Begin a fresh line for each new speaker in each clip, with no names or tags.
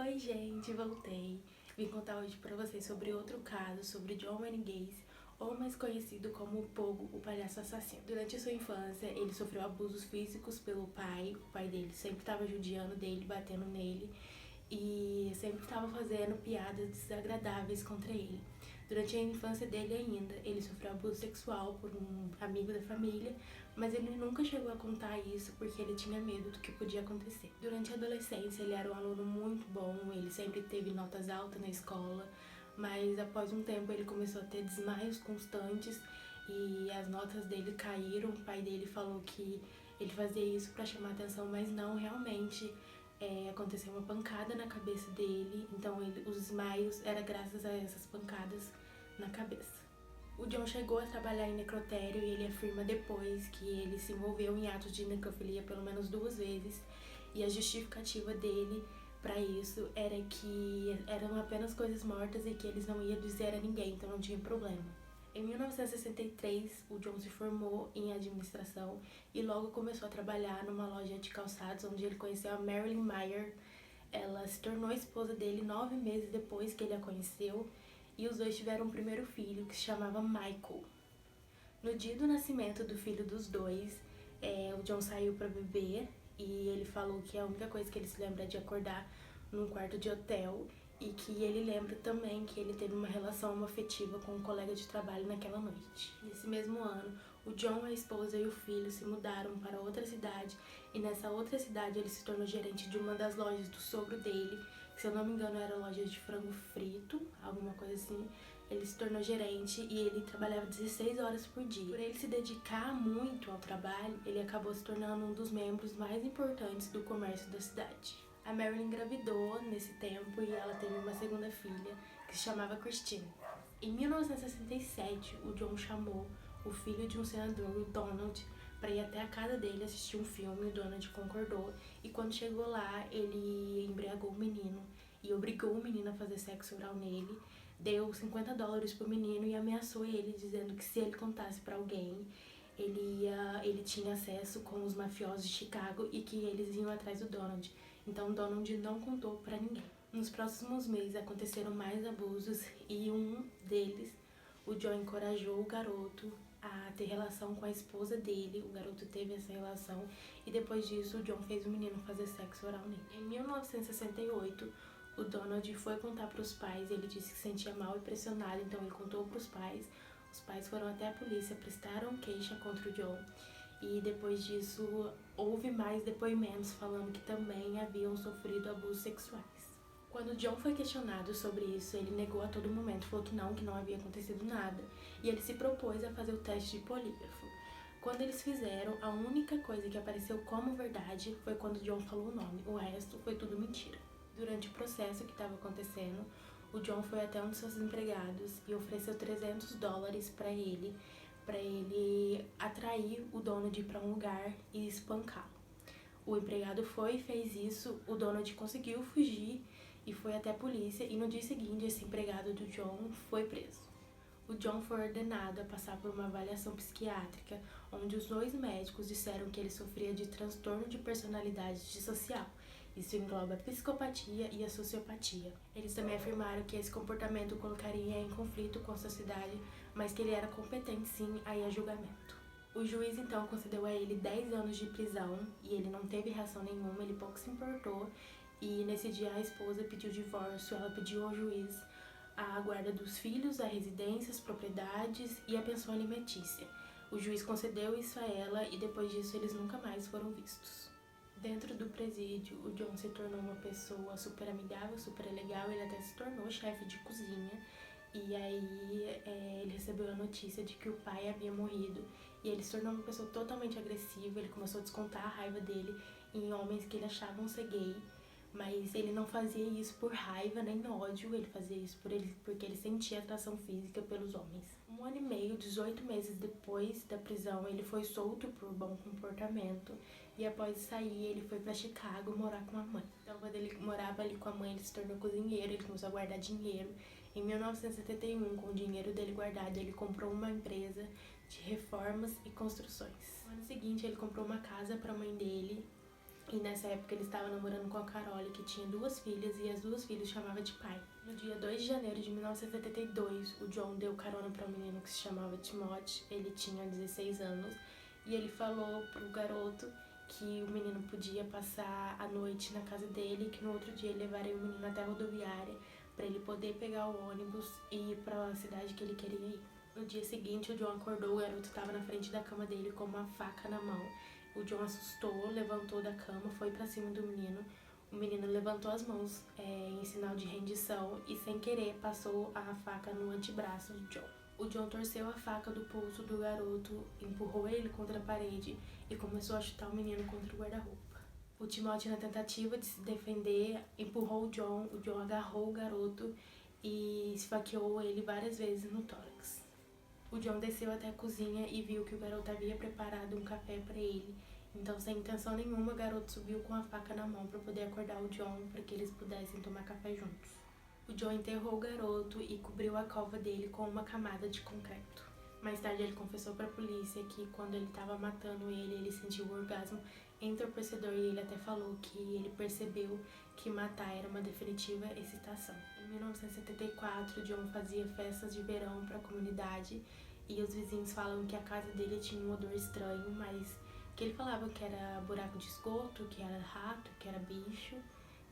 Oi gente, voltei. Vim contar hoje pra vocês sobre outro caso, sobre John Wayne Gacy, ou mais conhecido como o Pogo, o palhaço assassino. Durante sua infância, ele sofreu abusos físicos pelo pai. O pai dele sempre estava judiando dele, batendo nele e sempre estava fazendo piadas desagradáveis contra ele. Durante a infância dele ainda, ele sofreu abuso sexual por um amigo da família, mas ele nunca chegou a contar isso porque ele tinha medo do que podia acontecer. Durante a adolescência, ele era um aluno muito bom, ele sempre teve notas altas na escola, mas após um tempo ele começou a ter desmaios constantes e as notas dele caíram. O pai dele falou que ele fazia isso para chamar atenção, mas não, realmente aconteceu uma pancada na cabeça dele, então os desmaios era graças a essas pancadas na cabeça. O John chegou a trabalhar em necrotério e ele afirma depois que ele se envolveu em atos de necrofilia pelo menos 2 vezes, e a justificativa dele para isso era que eram apenas coisas mortas e que eles não iam dizer a ninguém, então não tinha problema. Em 1963, o John se formou em administração e logo começou a trabalhar numa loja de calçados, onde ele conheceu a Marilyn Mayer. Ela se tornou esposa dele 9 meses depois que ele a conheceu, e os dois tiveram um primeiro filho que se chamava Michael. No dia do nascimento do filho dos dois, o John saiu para beber e ele falou que a única coisa que ele se lembra é de acordar num quarto de hotel, e que ele lembra também que ele teve uma relação afetiva com um colega de trabalho naquela noite. Nesse mesmo ano, o John, a esposa e o filho se mudaram para outra cidade, e nessa outra cidade ele se tornou gerente de uma das lojas do sogro dele, que, se eu não me engano, era loja de frango frito, alguma coisa assim. Ele se tornou gerente e ele trabalhava 16 horas por dia. Por ele se dedicar muito ao trabalho, ele acabou se tornando um dos membros mais importantes do comércio da cidade. A Marilyn engravidou nesse tempo e ela teve uma segunda filha, que se chamava Christine. Em 1967, o John chamou o filho de um senador, o Donald, para ir até a casa dele assistir um filme. O Donald concordou e quando chegou lá, ele embriagou o menino e obrigou o menino a fazer sexo oral nele, deu $50 pro menino e ameaçou ele, dizendo que se ele contasse para alguém, ele tinha acesso com os mafiosos de Chicago e que eles iam atrás do Donald. Então Donald não contou para ninguém. Nos próximos meses aconteceram mais abusos e um deles, o John encorajou o garoto a ter relação com a esposa dele. O garoto teve essa relação e depois disso o John fez o menino fazer sexo oral nele. Em 1968, o Donald foi contar para os pais. Ele disse que se sentia mal e pressionado, então ele contou para os pais. Os pais foram até a polícia, prestaram queixa contra o John e depois disso houve mais depoimentos falando que também haviam sofrido abusos sexuais. Quando John foi questionado sobre isso, ele negou a todo momento, falou que não havia acontecido nada, e ele se propôs a fazer o teste de polígrafo. Quando eles fizeram, a única coisa que apareceu como verdade foi quando John falou o nome, o resto foi tudo mentira. Durante o processo que estava acontecendo, o John foi até um de seus empregados e ofereceu $300 para ele atrair o Donald para um lugar e espancá-lo. O empregado foi e fez isso, o Donald conseguiu fugir e foi até a polícia, e no dia seguinte esse empregado do John foi preso. O John foi ordenado a passar por uma avaliação psiquiátrica, onde os 2 médicos disseram que ele sofria de transtorno de personalidade dissocial. Isso engloba a psicopatia e a sociopatia. Eles também afirmaram que esse comportamento o colocaria em conflito com a sociedade, mas que ele era competente sim a ir a julgamento. O juiz então concedeu a ele 10 anos de prisão e ele não teve reação nenhuma, ele pouco se importou, e nesse dia a esposa pediu divórcio. Ela pediu ao juiz a guarda dos filhos, a residência, as propriedades e a pensão alimentícia. O juiz concedeu isso a ela e depois disso eles nunca mais foram vistos. Dentro do presídio, o John se tornou uma pessoa super amigável, super legal. Ele até se tornou chefe de cozinha. E aí ele recebeu a notícia de que o pai havia morrido e ele se tornou uma pessoa totalmente agressiva. Ele começou a descontar a raiva dele em homens que ele achava ser gay. Mas ele não fazia isso por raiva nem ódio, ele fazia isso porque ele sentia atração física pelos homens. 1 ano e meio, 18 meses depois da prisão, ele foi solto por bom comportamento e após sair ele foi para Chicago morar com a mãe. Então quando ele morava ali com a mãe, ele se tornou cozinheiro, ele começou a guardar dinheiro. Em 1971, com o dinheiro dele guardado, ele comprou uma empresa de reformas e construções. No ano seguinte, ele comprou uma casa para a mãe dele E nessa época ele estava namorando com a Carole, que tinha 2 filhas, e as 2 filhas chamava de pai. No dia 2 de janeiro de 1972, o John deu carona para um menino que se chamava Timothy, ele tinha 16 anos, e ele falou pro garoto que o menino podia passar a noite na casa dele, que no outro dia ele levaria o menino até a rodoviária para ele poder pegar o ônibus e ir para a cidade que ele queria ir. No dia seguinte, o John acordou, o garoto estava na frente da cama dele com uma faca na mão. O John assustou, levantou da cama, foi para cima do menino. O menino levantou as mãos em sinal de rendição e, sem querer, passou a faca no antebraço do John. O John torceu a faca do pulso do garoto, empurrou ele contra a parede e começou a chutar o menino contra o guarda-roupa. O Timothy, na tentativa de se defender, empurrou o John agarrou o garoto e esfaqueou ele várias vezes no tórax. O John desceu até a cozinha e viu que o garoto havia preparado um café para ele. Então, sem intenção nenhuma, o garoto subiu com a faca na mão para poder acordar o John para que eles pudessem tomar café juntos. O John enterrou o garoto e cobriu a cova dele com uma camada de concreto. Mais tarde, ele confessou para a polícia que quando ele estava matando ele sentiu um orgasmo entorpecedor e ele até falou que ele percebeu que matar era uma definitiva excitação. Em 1974, John fazia festas de verão para a comunidade e os vizinhos falam que a casa dele tinha um odor estranho, mas que ele falava que era buraco de esgoto, que era rato, que era bicho.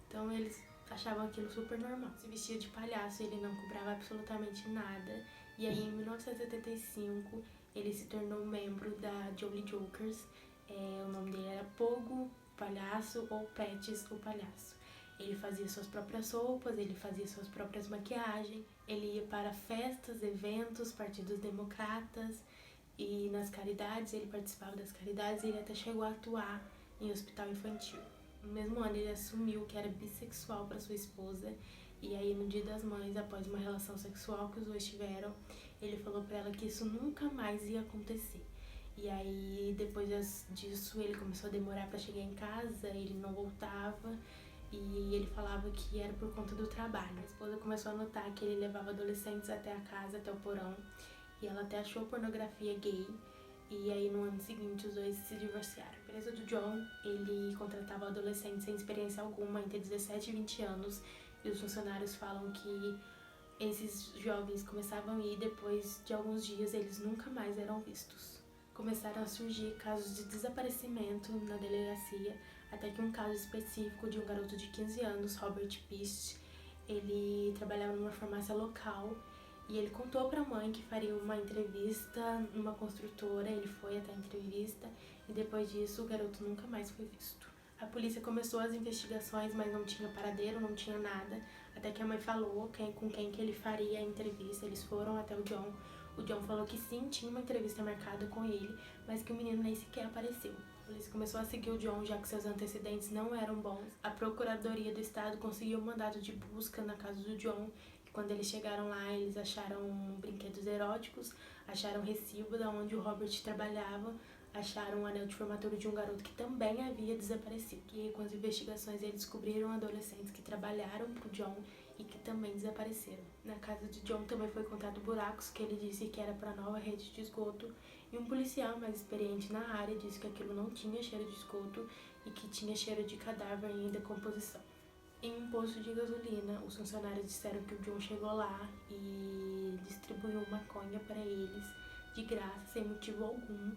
Então eles achavam aquilo super normal. Se vestia de palhaço, ele não cobrava absolutamente nada. E aí, em 1975, ele se tornou membro da Jolly Jokers. O nome dele era Pogo, Palhaço, ou Patches, o Palhaço. Ele fazia suas próprias roupas, ele fazia suas próprias maquiagens, ele ia para festas, eventos, partidos democratas e nas caridades, ele participava das caridades e ele até chegou a atuar em hospital infantil. No mesmo ano, ele assumiu que era bissexual para sua esposa. E aí, no Dia das Mães, após uma relação sexual que os dois tiveram, ele falou para ela que isso nunca mais ia acontecer. E aí, depois disso, ele começou a demorar para chegar em casa, ele não voltava e ele falava que era por conta do trabalho. A esposa começou a notar que ele levava adolescentes até a casa, até o porão, e ela até achou pornografia gay. E aí, no ano seguinte, os dois se divorciaram. A empresa do John, ele contratava adolescentes sem experiência alguma, entre 17 e 20 anos, e os funcionários falam que esses jovens começavam a ir, depois de alguns dias eles nunca mais eram vistos. Começaram a surgir casos de desaparecimento na delegacia, até que um caso específico de um garoto de 15 anos, Robert Pist, ele trabalhava numa farmácia local e ele contou para a mãe que faria uma entrevista numa construtora. Ele foi até a entrevista e depois disso o garoto nunca mais foi visto. A polícia começou as investigações, mas não tinha paradeiro, não tinha nada, até que a mãe falou com quem que ele faria a entrevista. Eles foram até o John. O John falou que sim, tinha uma entrevista marcada com ele, mas que o menino nem sequer apareceu. A polícia começou a seguir o John, já que seus antecedentes não eram bons. A Procuradoria do Estado conseguiu um mandado de busca na casa do John. E quando eles chegaram lá, eles acharam brinquedos eróticos, acharam recibo da onde o Robert trabalhava, acharam um anel de formatura de um garoto que também havia desaparecido. E com as investigações eles descobriram adolescentes que trabalharam pro John e que também desapareceram. Na casa de John também foi encontrado buracos que ele disse que era para a nova rede de esgoto, e um policial mais experiente na área disse que aquilo não tinha cheiro de esgoto e que tinha cheiro de cadáver em decomposição. Em um posto de gasolina, os funcionários disseram que o John chegou lá e distribuiu maconha para eles de graça, sem motivo algum.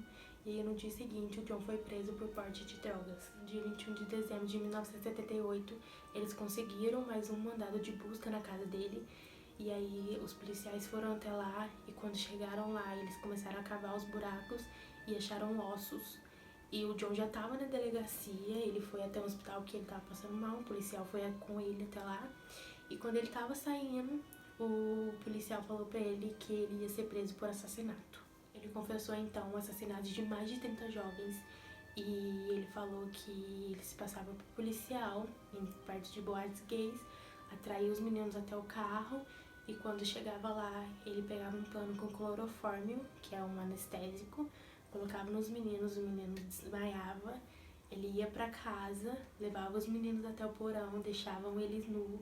E aí, no dia seguinte, o John foi preso por porte de drogas. No dia 21 de dezembro de 1978, eles conseguiram mais um mandado de busca na casa dele. E aí, os policiais foram até lá e quando chegaram lá, eles começaram a cavar os buracos e acharam ossos. E o John já estava na delegacia, ele foi até o hospital que ele estava passando mal, o policial foi com ele até lá. E quando ele estava saindo, o policial falou para ele que ele ia ser preso por assassinato. Ele confessou então o assassinato de mais de 30 jovens e ele falou que ele se passava por policial em perto de boates gays, atraía os meninos até o carro e quando chegava lá ele pegava um pano com clorofórmio, que é um anestésico, colocava nos meninos, o menino desmaiava, ele ia para casa, levava os meninos até o porão, deixavam eles nus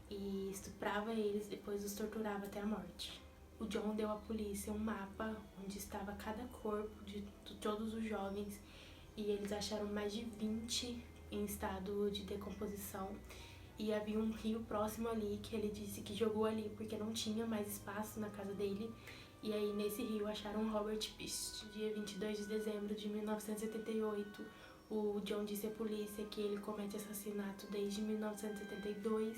e estuprava eles, depois os torturava até a morte. O John deu à polícia um mapa onde estava cada corpo de todos os jovens e eles acharam mais de 20 em estado de decomposição e havia um rio próximo ali que ele disse que jogou ali porque não tinha mais espaço na casa dele. E aí nesse rio acharam Robert Pist. No dia 22 de dezembro de 1978, o John disse à polícia que ele comete assassinato desde 1972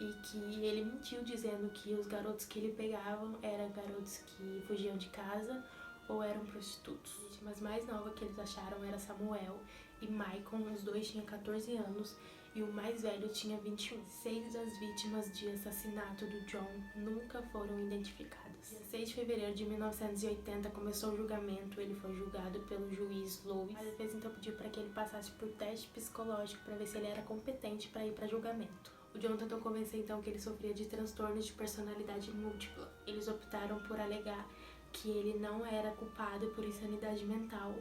e que ele mentiu dizendo que os garotos que ele pegava eram garotos que fugiam de casa ou eram prostitutos. As vítimas mais novas que eles acharam era Samuel e Michael, os dois tinham 14 anos e o mais velho tinha 21. 6 das vítimas de assassinato do John nunca foram identificadas. Dia 6 de fevereiro de 1980 começou o julgamento, ele foi julgado pelo juiz Lois. A defesa então pediu para que ele passasse por teste psicológico para ver se ele era competente para ir para julgamento. O John tentou convencer então que ele sofria de transtornos de personalidade múltipla. Eles optaram por alegar que ele não era culpado por insanidade mental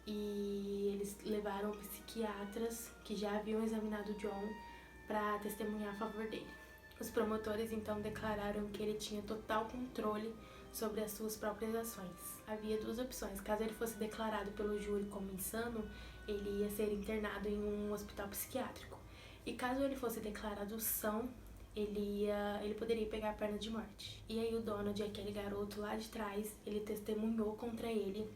e eles levaram psiquiatras que já haviam examinado o John para testemunhar a favor dele. Os promotores então declararam que ele tinha total controle sobre as suas próprias ações. Havia duas opções: caso ele fosse declarado pelo júri como insano, ele ia ser internado em um hospital psiquiátrico. E caso ele fosse declarado são, ele poderia pegar a pena de morte. E aí o Donald, aquele garoto lá de trás, ele testemunhou contra ele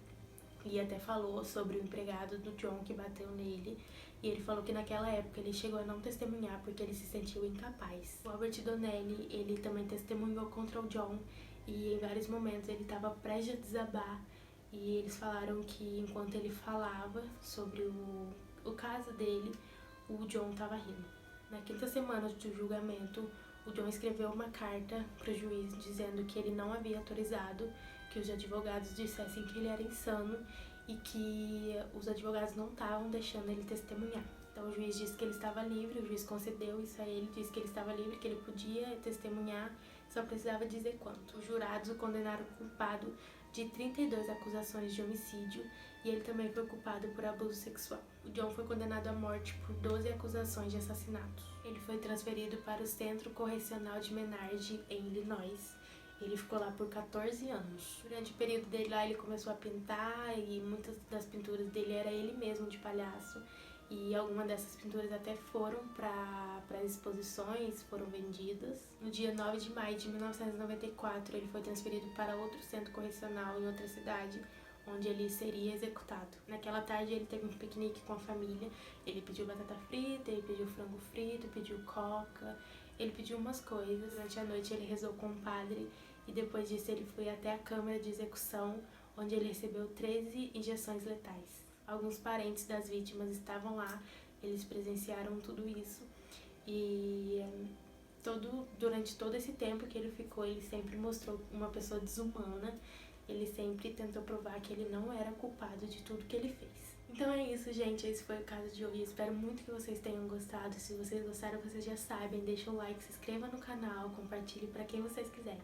e até falou sobre o empregado do John que bateu nele. E ele falou que naquela época ele chegou a não testemunhar porque ele se sentiu incapaz. O Robert Donnelly, ele também testemunhou contra o John e em vários momentos ele estava prestes a desabar. E eles falaram que enquanto ele falava sobre o caso dele, o John estava rindo. Na quinta semana do julgamento, o John escreveu uma carta para o juiz dizendo que ele não havia autorizado que os advogados dissessem que ele era insano e que os advogados não estavam deixando ele testemunhar. Então o juiz disse que ele estava livre, o juiz concedeu isso a ele, disse que ele estava livre, que ele podia testemunhar, só precisava dizer quanto. Os jurados o condenaram culpado de 32 acusações de homicídio e ele também foi culpado por abuso sexual. O John foi condenado à morte por 12 acusações de assassinato. Ele foi transferido para o Centro Correcional de Menard, em Illinois. Ele ficou lá por 14 anos. Durante o período dele lá, ele começou a pintar e muitas das pinturas dele era ele mesmo de palhaço. E algumas dessas pinturas até foram para exposições, foram vendidas. No dia 9 de maio de 1994, ele foi transferido para outro centro correcional em outra cidade, onde ele seria executado. Naquela tarde ele teve um piquenique com a família, ele pediu batata frita, ele pediu frango frito, pediu coca, ele pediu umas coisas. Durante a noite ele rezou com o padre e depois disso ele foi até a câmara de execução, onde ele recebeu 13 injeções letais. Alguns parentes das vítimas estavam lá, eles presenciaram tudo isso e durante todo esse tempo que ele ficou, ele sempre mostrou uma pessoa desumana. Ele sempre tentou provar que ele não era culpado de tudo que ele fez. Então é isso, gente. Esse foi o caso de hoje. Espero muito que vocês tenham gostado. Se vocês gostaram, vocês já sabem. Deixa o like, se inscreva no canal, compartilhe para quem vocês quiserem.